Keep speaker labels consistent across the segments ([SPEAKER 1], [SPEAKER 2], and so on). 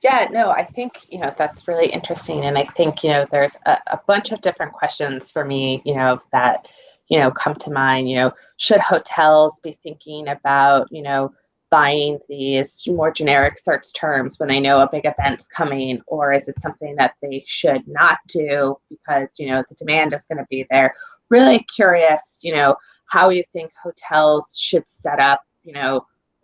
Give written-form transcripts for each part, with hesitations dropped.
[SPEAKER 1] Yeah, no, I think, that's really interesting. And I think, there's a bunch of different questions for me, that, come to mind. Should hotels be thinking about, buying these more generic search terms when they know a big event's coming? Or is it something that they should not do because, the demand is going to be there? Really curious, how you think hotels should set up,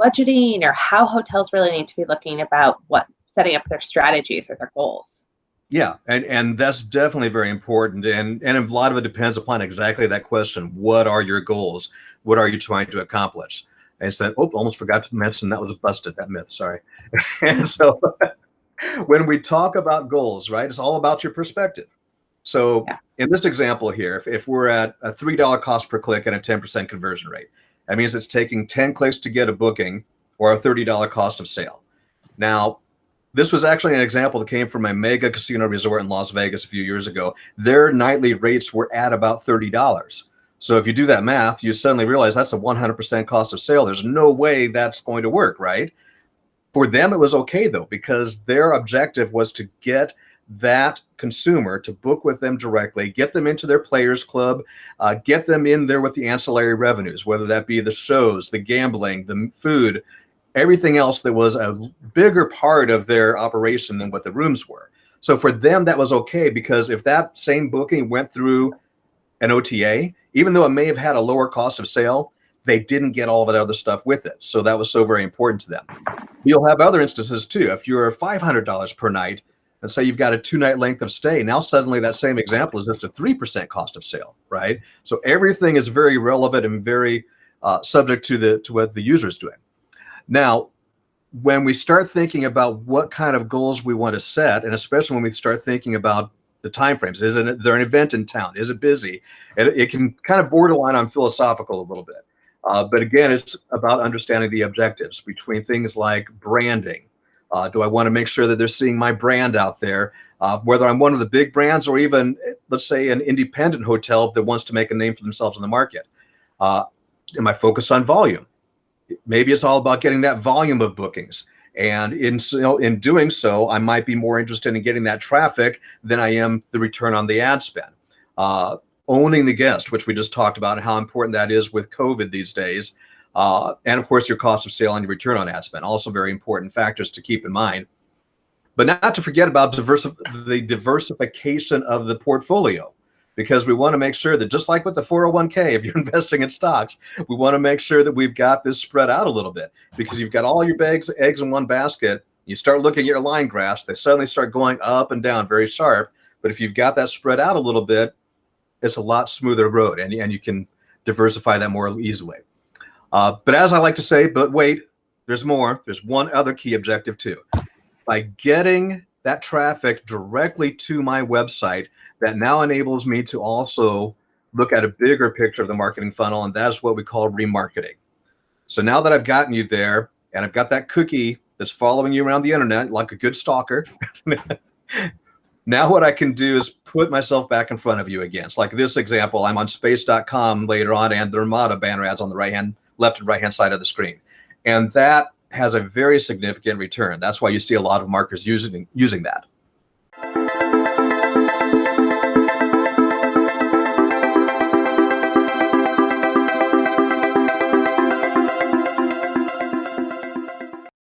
[SPEAKER 1] budgeting, or how hotels really need to be looking about what setting up their strategies or their goals.
[SPEAKER 2] Yeah, and that's definitely very important, and a lot of it depends upon exactly that question. What are your goals? What are you trying to accomplish? And so, oh, almost forgot to mention that was busted, that myth. Sorry. And so, when we talk about goals, right, it's all about your perspective. So,
[SPEAKER 1] Yeah.
[SPEAKER 2] in this example here, if we're at a $3 cost per click and a 10% conversion rate, that means it's taking 10 clicks to get a booking or a $30 cost of sale. Now, this was actually an example that came from a mega casino resort in Las Vegas a few years ago. Their nightly rates were at about $30. So if you do that math, you suddenly realize that's a 100% cost of sale. There's no way that's going to work, right? For them, it was okay, though, because their objective was to get that consumer to book with them directly, get them into their players club, get them in there with the ancillary revenues, whether that be the shows, the gambling, the food, everything else that was a bigger part of their operation than what the rooms were. So for them, that was okay, because if that same booking went through an OTA, even though it may have had a lower cost of sale, they didn't get all that other stuff with it. So that was so very important to them. You'll have other instances too. If you're $500 per night, and say you've got a 2-night length of stay, now suddenly that same example is just a 3% cost of sale, right? So everything is very relevant and very subject to what the user is doing. Now, when we start thinking about what kind of goals we want to set, and especially when we start thinking about the timeframes, is there an event in town? Is it busy? It can kind of borderline on philosophical a little bit. But again, it's about understanding the objectives between things like branding. Do I want to make sure that they're seeing my brand out there? Whether I'm one of the big brands or even, let's say, an independent hotel that wants to make a name for themselves in the market. Am I focused on volume? Maybe it's all about getting that volume of bookings. And in doing so, I might be more interested in getting that traffic than I am the return on the ad spend. Owning the guest, which we just talked about, and how important that is with COVID these days. And of course, your cost of sale and your return on ad spend, also very important factors to keep in mind. But not to forget about the diversification of the portfolio, because we want to make sure that, just like with the 401k, if you're investing in stocks, we want to make sure that we've got this spread out a little bit, because you've got all your eggs in one basket. You start looking at your line graphs, they suddenly start going up and down very sharp. But if you've got that spread out a little bit, it's a lot smoother road, and you can diversify that more easily. But as I like to say, but wait, there's more. There's one other key objective too. By getting that traffic directly to my website, that now enables me to also look at a bigger picture of the marketing funnel, and that is what we call remarketing. So now that I've gotten you there, and I've got that cookie that's following you around the internet like a good stalker, now what I can do is put myself back in front of you again. It's like this example, I'm on space.com later on, and the Ramada banner ads on the left and right-hand side of the screen. And that has a very significant return. That's why you see a lot of marketers using that.